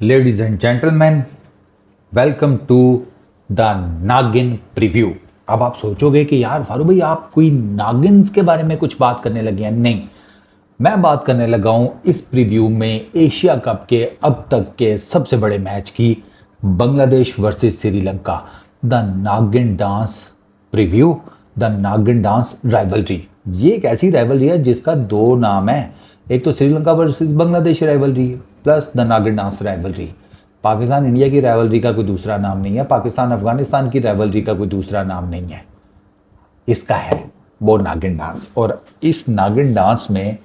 Ladies and gentlemen, welcome to the Nagin preview. अब आप सोचोगे कि यार फारूक भाई आप कोई नागिन्स के बारे में कुछ बात करने लगे हैं। नहीं, मैं बात करने लगा हूं इस प्रीव्यू में एशिया कप के अब तक के सबसे बड़े मैच की, बांग्लादेश वर्सेस श्रीलंका। द नागिन डांस प्रीव्यू, द नागिन डांस राइवलरी। ये एक ऐसी राइवलरी है जिसका दो नाम है, एक तो Sri Lanka versus Bangladesh rivalry plus the नागिन डांस राइवलरी। पाकिस्तान इंडिया की राइवलरी का कोई दूसरा नाम नहीं है, पाकिस्तान अफगानिस्तान की राइवलरी का कोई दूसरा नाम नहीं है, इसका है वो नागिन डांस। और इस नागिन डांस में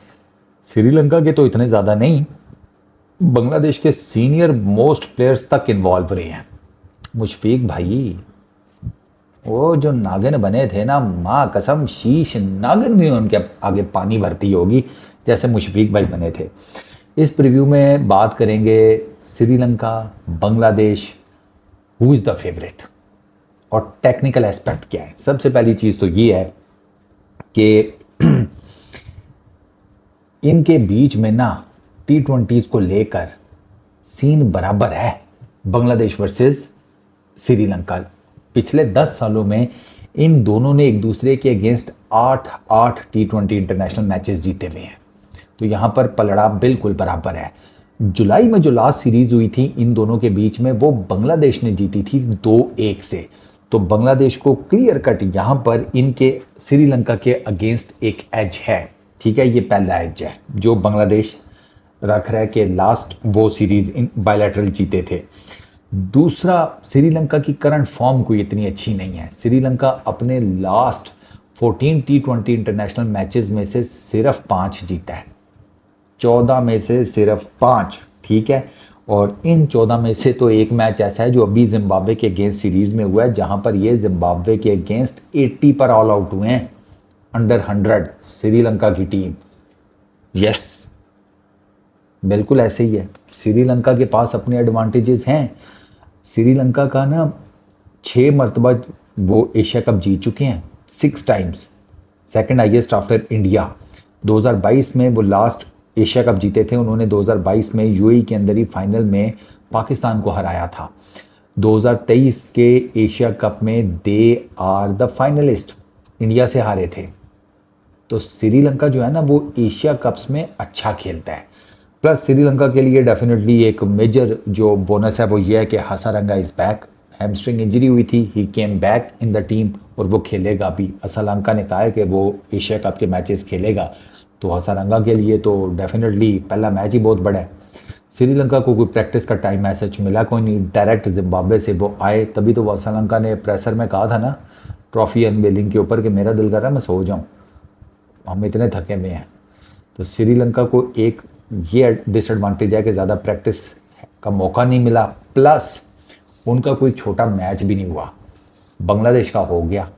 श्रीलंका के तो इतने ज़्यादा नहीं, बांग्लादेश के सीनियर मोस्ट प्लेयर्स तक इन्वॉल्व रहे हैं। मुशफीक भाई, वो जो नागिन बने थे ना, माँ कसम शीश नागिन भी उनके आगे पानी भरती होगी जैसे मुशफीक भाई बने थे। इस प्रीव्यू में बात करेंगे Sri Lanka Bangladesh, who is the favourite और टेक्निकल एस्पेक्ट क्या है। सबसे पहली चीज़ तो ये है कि इनके बीच में ना T20s को लेकर सीन बराबर है, बांग्लादेश वर्सेस श्रीलंका। पिछले 10 सालों में इन दोनों ने एक दूसरे के अगेंस्ट 8 T20 इंटरनेशनल मैचेस जीते हुए हैं, तो यहाँ पर पलड़ा बिल्कुल बराबर है। जुलाई में जो लास्ट सीरीज हुई थी इन दोनों के बीच में, वो बांग्लादेश ने जीती थी 2-1 से, तो बांग्लादेश को क्लियर कट यहाँ पर इनके श्रीलंका के अगेंस्ट एक एज है। ठीक है, ये पहला एज है जो बांग्लादेश रख रहा है कि लास्ट वो सीरीज इन बायलैटरल जीते थे। दूसरा, श्रीलंका की करंट फॉर्म कोई इतनी अच्छी नहीं है। श्रीलंका अपने लास्ट 14 T20 इंटरनेशनल मैचेस में से सिर्फ 5 जीता है, 14 में से सिर्फ 5। ठीक है, और इन 14 में से तो एक मैच ऐसा है जो अभी जिम्बाब्वे के अगेंस्ट सीरीज में हुआ है, जहां पर ये जिम्बाब्वे के अगेंस्ट 80 पर ऑल आउट हुए हैं, अंडर 100 श्रीलंका की टीम। यस, बिल्कुल ऐसे ही है। श्रीलंका के पास अपने एडवांटेजेस हैं। श्रीलंका का ना 6 मरतबा वो एशिया कप जीत चुके हैं, 6 times, second highest after India. 2022 में वो लास्ट एशिया कप जीते थे उन्होंने, 2022 में यूएई के अंदर ही फाइनल में पाकिस्तान को हराया था। 2023 के एशिया कप में they are the finalist, India से हारे थे। तो श्रीलंका जो है ना वो एशिया कप्स में अच्छा खेलता है। प्लस श्रीलंका के लिए डेफिनेटली एक मेजर जो बोनस है वो ये है कि Hasaranga is back. Hamstring injury हुई थी, he came back in the team और वो खेलेगा भी। असलंका ने कहा है कि वो एशिया कप के मैचेस खेलेगा, तो हसारंगा के लिए तो डेफिनेटली पहला मैच ही बहुत बड़ा है। श्रीलंका को कोई प्रैक्टिस का टाइम ऐसा मिला कोई नहीं, डायरेक्ट जिम्बाब्वे से वो आए, तभी तो वो श्रीलंका ने प्रेशर में कहा था ना ट्रॉफी अनवेलिंग के ऊपर कि मेरा दिल कर रहा है मैं सो जाऊँ, हम इतने थके हुए हैं। तो श्रीलंका को एक ये डिसएडवांटेज है कि ज़्यादा प्रैक्टिस का मौका नहीं मिला, प्लस उनका कोई छोटा मैच भी नहीं हुआ, बांग्लादेश का हो गया।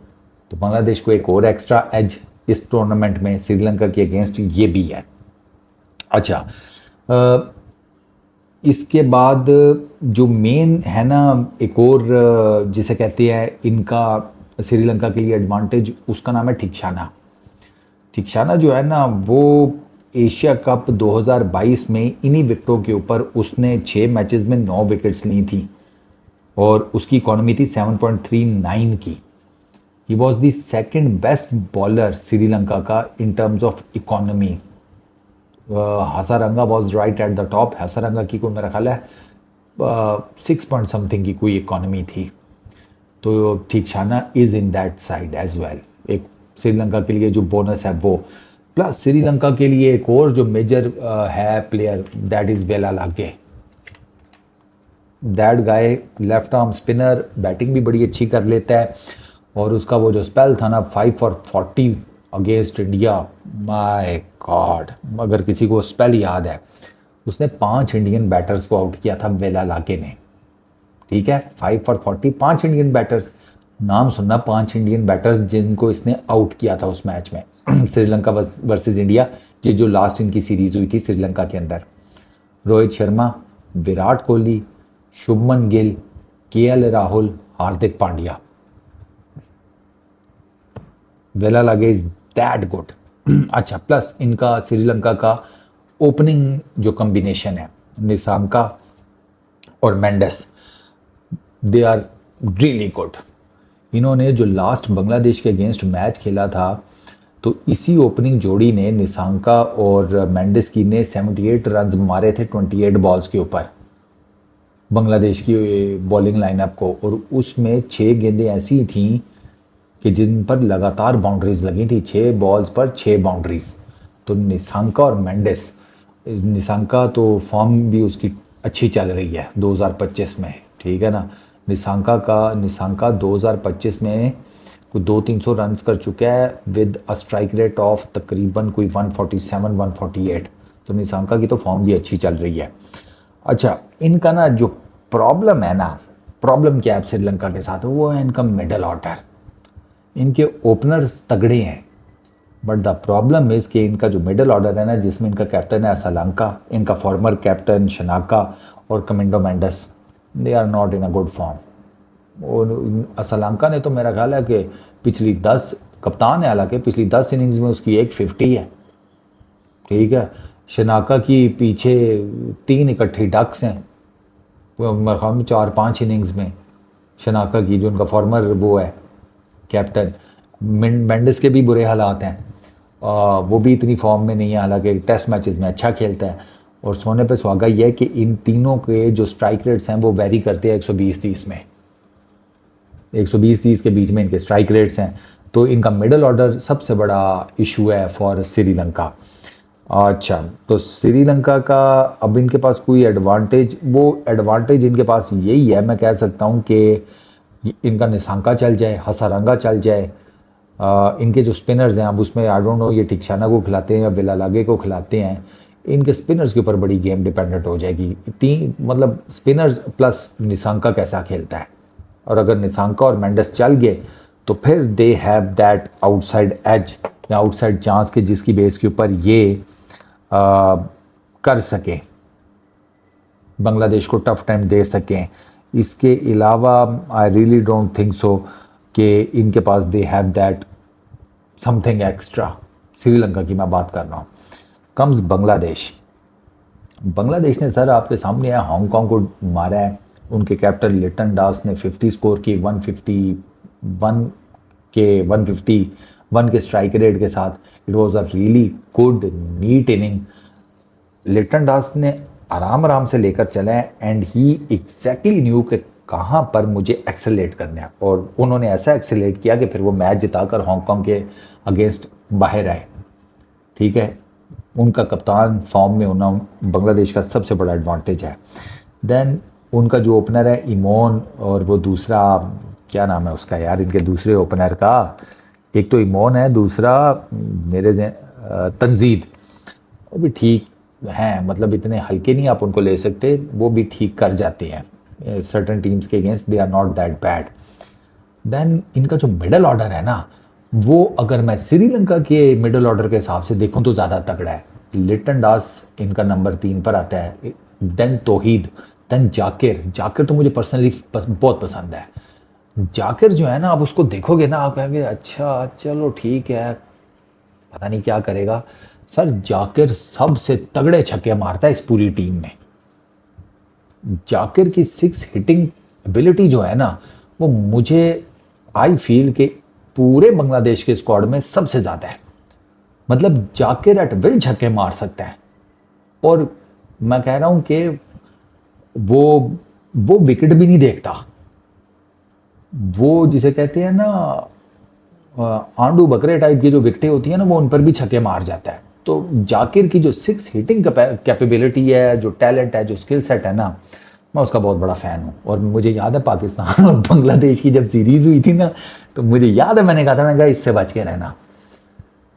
तो बांग्लादेश को एक और एक्स्ट्रा एज इस टूर्नामेंट में श्रीलंका के अगेंस्ट ये भी है। अच्छा, इसके बाद जो मेन है ना एक और जिसे कहते हैं इनका श्रीलंका के लिए एडवांटेज, उसका नाम है ठिकशाना। ठिकशाना जो है ना वो एशिया कप 2022 में इन्हीं विकेटों के ऊपर उसने 6 मैचेस में 9 विकेट्स ली थी और उसकी इकोनॉमी थी 7.39 की। He was the second best bowler Sri Lanka का in terms of economy. Hasaranga was right at the top. Hasaranga की कोई मेरा ख्याल है 6 पॉइंट समथिंग की कोई इकोनॉमी थी, तो Theekshana is in that side as well. एक श्रीलंका के लिए जो बोनस है वो, प्लस श्रीलंका के लिए एक और जो मेजर है प्लेयर, दैट इज़ वेला लागे। That guy left arm spinner, batting भी बड़ी अच्छी कर लेता है, और उसका वो जो स्पेल था ना 5 for 40 against India, my God, अगर किसी को स्पेल याद है, उसने 5 इंडियन बैटर्स को आउट किया था वेला लागे ने। ठीक है, 5 for 40, 5 इंडियन बैटर्स, नाम सुनना 5 इंडियन बैटर्स जिनको इसने आउट किया था उस मैच में श्रीलंका वर्सेस इंडिया, ये जो लास्ट इनकी सीरीज हुई थी श्रीलंका के अंदर। Rohit Sharma, Virat Kohli, Shubman Gill, KL Rahul, Hardik Pandya. Wellalage is that good. अच्छा, प्लस इनका श्रीलंका का ओपनिंग जो कॉम्बिनेशन है, निसांका, और Mendis, they are really good. इन्होंने जो लास्ट बांग्लादेश के अगेंस्ट मैच खेला था, तो इसी ओपनिंग जोड़ी ने, निसांका और मेंडिस की ने 78 रन्स मारे थे 28 बॉल्स के ऊपर बांग्लादेश की बॉलिंग लाइनअप को, और उसमें 6 गेंदें ऐसी थीं कि जिन पर लगातार बाउंड्रीज लगी थी, 6 बॉल्स पर 6 बाउंड्रीज। तो निसांका और मेंडिस, निसांका तो फॉर्म भी उसकी अच्छी चल रही है 2025 में, ठीक है ना। निसांका 2025 में कोई 200-300 रन्स कर चुका है with a strike rate of तकरीबन कोई 147-148। तो निसांका की तो फॉर्म भी अच्छी चल रही है। अच्छा, इनका ना जो प्रॉब्लम है ना, प्रॉब्लम क्या है श्रीलंका के साथ, वो है इनका मिडल ऑर्डर। इनके ओपनर्स तगड़े हैं, बट द प्रॉब्लम इज़ कि इनका जो मिडल ऑर्डर है ना, जिसमें इनका कैप्टन है असलंका, इनका फॉर्मर कैप्टन शनाका और Kamindu Mendis, they are not in a good form. और असलंका ने तो मेरा ख्याल है कि पिछली 10 कप्तान है, हालांकि पिछली 10 इनिंग्स में उसकी एक 50 है, ठीक है। शनाका की पीछे 3 इकट्ठी डक्स हैं मेरे ख्याल में 4-5 इनिंग्स में, शनाका की जो उनका फॉर्मर वो है कैप्टन। मेंडिस के भी बुरे हालात हैं, वो भी इतनी फॉर्म में नहीं है, हालांकि टेस्ट मैचेस में अच्छा खेलता है। और सोने पे सुहागा ये है कि इन तीनों के जो स्ट्राइक रेट्स हैं वो वेरी करते हैं 120-30 में, 120-30 के बीच में इनके स्ट्राइक रेट्स हैं। तो इनका मिडल ऑर्डर सबसे बड़ा इशू है फॉर श्रीलंका। अच्छा, तो श्रीलंका का अब इनके पास कोई एडवांटेज, वो एडवांटेज इनके पास यही है, मैं कह सकता हूँ कि इनका निसांका चल जाए, हसारंगा चल जाए, इनके जो स्पिनर्स हैं, अब उसमें आई डोंट नो ये टिक्शाना को खिलाते हैं या बिलालागे को खिलाते हैं, इनके स्पिनर्स के ऊपर बड़ी गेम डिपेंडेंट हो जाएगी। मतलब स्पिनर्स प्लस निसांका कैसा खेलता है, और अगर निसांका और मेंडिस चल गए तो फिर they have that outside edge या आउटसाइड चांस के जिसकी बेस के ऊपर ये कर सकें, बांग्लादेश को टफ टाइम दे सकें। इसके अलावा I really don't think so कि इनके पास they have that something extra. Sri Lanka की मैं बात कर रहा हूँ। कम्स बांग्लादेश। बांग्लादेश ने सर आपके सामने है हांगकांग को मारा है, उनके कैप्टन लिटन दास ने 50 स्कोर की, 151 के स्ट्राइक रेट के साथ। It was a really good neat inning. Liton Das ने आराम से लेकर चले एंड ही एग्जैक्टली न्यू कि कहाँ पर मुझे एक्सेलेट करना है, और उन्होंने ऐसा एक्सेलेट किया कि फिर वो मैच जिताकर हांगकांग के अगेंस्ट बाहर आए, ठीक है। उनका कप्तान फॉर्म में होना बांग्लादेश का सबसे बड़ा एडवांटेज है। देन उनका जो ओपनर है इमोन, और वो दूसरा क्या नाम है उसका यार, इनके दूसरे ओपनर का, एक तो इमोन है, दूसरा मेरे तंजीद, वो भी ठीक हैं, मतलब इतने हल्के नहीं आप उनको ले सकते, वो भी ठीक कर जाते हैं सर्टन टीम्स के against, they are not that bad. Then इनका जो मिडल ऑर्डर है ना, वो अगर मैं श्रीलंका के मिडल ऑर्डर के हिसाब से देखूं तो ज़्यादा तगड़ा है। लिटन दास इनका नंबर 3 पर आता है, देन तौहीद, देन जाकिर तो मुझे पर्सनली बहुत पसंद है। जाकिर जो है ना, आप उसको देखोगे ना, आप कहेंगे अच्छा चलो ठीक है, पता नहीं क्या करेगा। सर जाकिर सबसे तगड़े छक्के मारता है इस पूरी टीम में। जाकिर की 6 हिटिंग एबिलिटी जो है ना, वो मुझे आई फील के पूरे बांग्लादेश के स्क्वाड में सबसे ज़्यादा है। मतलब जाकिर एट विल छक्के मार सकता है, और मैं कह रहा हूँ कि वो विकेट भी नहीं देखता। वो जिसे कहते हैं ना आंडू बकरे टाइप की जो विकेटें होती हैं ना, वो उन पर भी छक्के मार जाता है। तो जाकिर की जो 6 हिटिंग कैपेबिलिटी है, जो टैलेंट है, जो स्किल सेट है ना, मैं उसका बहुत बड़ा फ़ैन हूँ। और मुझे याद है पाकिस्तान और बांग्लादेश की जब सीरीज़ हुई थी ना, तो मुझे याद है मैंने कहा था, मैं कहा इससे बच के रहना,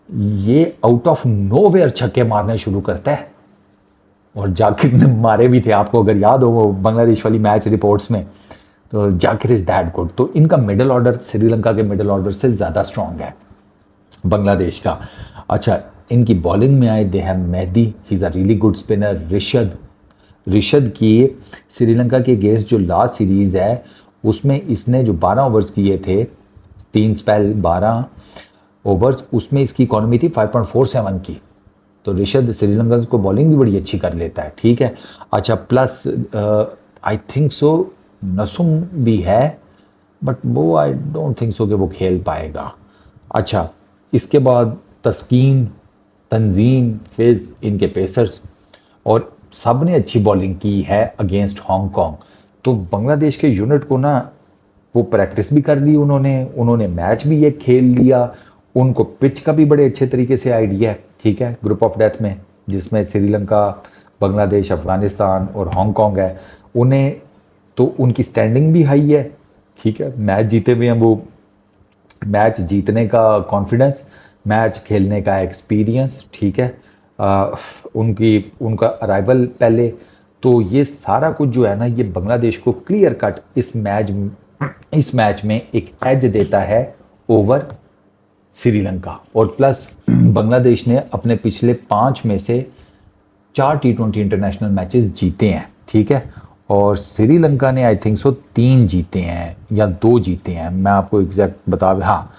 ये आउट ऑफ नोवेयर छक्के मारने शुरू करता है। और जाकिर ने मारे भी थे, आपको अगर याद हो वो बांग्लादेश वाली मैच रिपोर्ट्स में। तो जाकिर इज़ दैट गुड। तो इनका मिडल ऑर्डर श्रीलंका के मिडल ऑर्डर से ज़्यादा स्ट्रॉन्ग है बांग्लादेश का। अच्छा, इनकी बॉलिंग में आए, they have Mehidy, he is a really good spinner. Rishad की श्रीलंका के अगेंस्ट जो लास्ट सीरीज़ है, उसमें इसने जो 12 ओवर्स किए थे, 3 स्पेल 12 ओवर्स, उसमें इसकी इकॉनमी थी 5.47 की। तो रिशद श्रीलंका को बॉलिंग भी बड़ी अच्छी कर लेता है, ठीक है। अच्छा, प्लस आई थिंक सो नसुम भी है, बट वो आई डोंट थिंक सो कि वो खेल पाएगा। अच्छा, इसके बाद तस्कीन, तंजीम, फेज़, इनके पेसर्स, और सब ने अच्छी बॉलिंग की है अगेंस्ट हांगकांग। तो बांग्लादेश के यूनिट को ना वो प्रैक्टिस भी कर ली उन्होंने, उन्होंने मैच भी ये खेल लिया, उनको पिच का भी बड़े अच्छे तरीके से आइडिया है। ठीक है, ग्रुप ऑफ डेथ में जिसमें श्रीलंका, बांग्लादेश, अफगानिस्तान और हांगकांग है, उन्हें तो उनकी स्टैंडिंग भी हाई है। ठीक है, मैच जीते हुए हैं वो, मैच जीतने का कॉन्फिडेंस, मैच खेलने का एक्सपीरियंस। ठीक है, उनका अराइवल पहले, तो ये सारा कुछ जो है ना, ये बांग्लादेश को क्लियर कट इस मैच में एक एज देता है ओवर श्रीलंका। और प्लस बांग्लादेश ने अपने पिछले 5 में से 4 T20 इंटरनेशनल मैचेस जीते हैं। ठीक है, और श्रीलंका ने आई थिंक सो 3 जीते हैं या 2 जीते हैं, मैं आपको एग्जैक्ट बता, हाँ,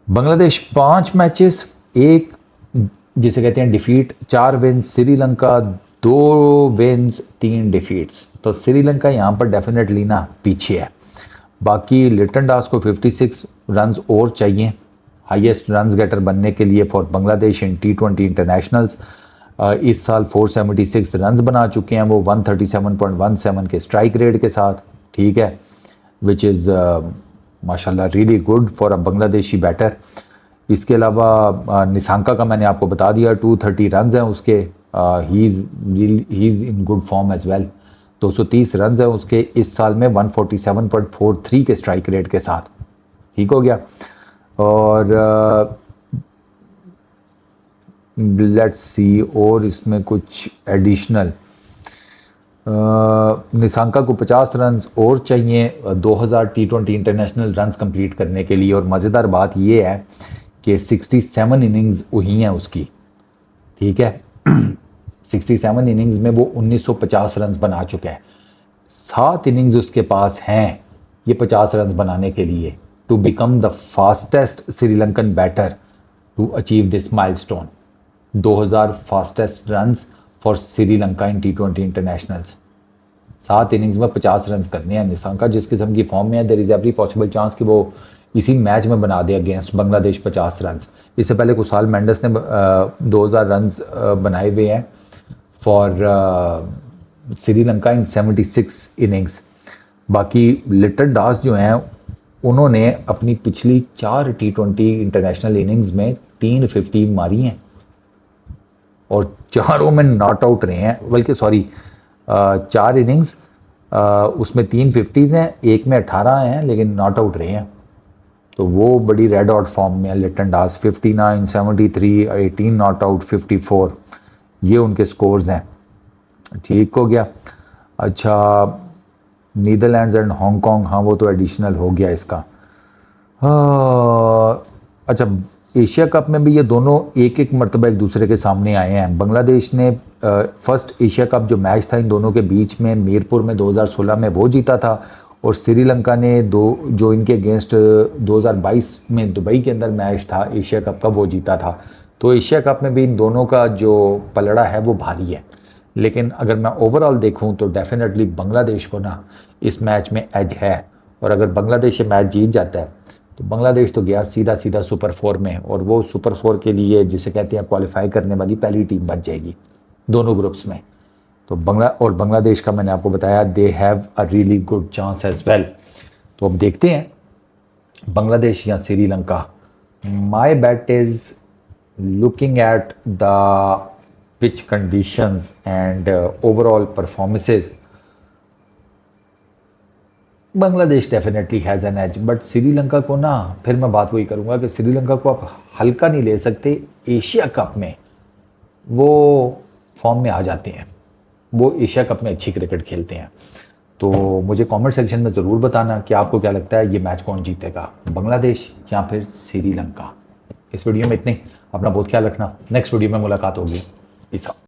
बांग्लादेश 5 मैचेस, 1 जिसे कहते हैं defeat, 4 wins, Sri Lanka 2 wins 3 defeats. तो श्रीलंका यहाँ पर डेफिनेटली ना पीछे है। बाकी लिटन दास को 56 रन्स और चाहिए हाईएस्ट रन्स गेटर बनने के लिए for Bangladesh in T20 internationals. इस साल 476 रन्स बना चुके हैं वो 137.17 के स्ट्राइक रेट के साथ। ठीक है, विच इज़ माशाल्लाह really good for a Bangladeshi batter. इसके अलावा निशांका का मैंने आपको बता दिया 230 रन्स हैं उसके, he is in good form as well. 230 runs हैं उसके इस साल में 147.43 के स्ट्राइक रेट के साथ। ठीक हो गया। और लेट्स सी और इसमें कुछ एडिशनल, निशांका को 50 रन्स और चाहिए 2000 T20 इंटरनेशनल रन्स कंप्लीट करने के लिए। और मज़ेदार बात ये है कि 67 इनिंग्स हुई हैं उसकी। ठीक है, 67 इनिंग्स में वो 1950 रन्स बना चुका है। 7 इनिंग्स उसके पास हैं ये 50 रन्स बनाने के लिए, to become the fastest Sri Lankan batter to achieve this milestone. 2000 fastest runs for Sri Lanka in T20 internationals. 7 innings में 50 रन्स करने हैं निशांका जिस किस्म की फॉर्म में है, there is every possible chance कि वो इसी मैच में बना दे अगेंस्ट बांग्लादेश 50 रन्स। इससे पहले कुछ साल मेंडस ने 2000 रन्स बनाए हुए हैं फॉर श्रीलंका इन 76 इनिंग्स। बाकी लिटन दास जो हैं उन्होंने अपनी पिछली 4 T20 इंटरनेशनल इनिंग्स में 350 मारी हैं और चारों में नॉट आउट रहे हैं। बल्कि सॉरी, 4 इनिंग्स उसमें 350s हैं, एक में 18 हैं लेकिन नॉट आउट रहे हैं। तो वो बड़ी रेड आउट फॉर्म में है लिटन दास। 59, 73, 18 नॉट आउट, 54, ये उनके स्कोर्स हैं। ठीक हो गया। अच्छा, नीदरलैंड्स एंड हांगकांग, हाँ वो तो एडिशनल हो गया इसका। अच्छा, एशिया कप में भी ये दोनों एक एक मरतबा एक दूसरे के सामने आए हैं। बांग्लादेश ने फर्स्ट एशिया कप जो मैच था इन दोनों के बीच में मीरपुर में 2016 में वो जीता था, और श्रीलंका ने जो इनके अगेंस्ट 2022 में दुबई के अंदर मैच था एशिया कप का, वो जीता था। तो एशिया कप में भी इन दोनों का जो पलड़ा है वो भारी है। लेकिन अगर मैं ओवरऑल देखूं तो डेफिनेटली बांग्लादेश को ना इस मैच में एज है, और अगर बांग्लादेश ये मैच जीत जाता है तो बांग्लादेश तो गया सीधा सीधा सुपर 4 में, और वो सुपर 4 के लिए जिसे कहते हैं क्वालिफाई करने वाली पहली टीम बच जाएगी दोनों ग्रुप्स में। तो बांग्लादेश का मैंने आपको बताया they have a really good chance as well. तो अब देखते हैं बांग्लादेश या Sri Lanka. My bet is looking at the pitch conditions and overall performances, Bangladesh definitely has an edge. But Sri Lanka को ना, फिर मैं बात वही करूँगा कि श्रीलंका को आप हल्का नहीं ले सकते। एशिया कप में वो फॉर्म में आ जाते हैं, वो एशिया कप में अच्छी क्रिकेट खेलते हैं। तो मुझे कमेंट सेक्शन में ज़रूर बताना कि आपको क्या लगता है ये मैच कौन जीतेगा, बांग्लादेश या फिर श्रीलंका। इस वीडियो में इतने, अपना बहुत ख्याल रखना। नेक्स्ट वीडियो में मुलाकात होगी। Peace out.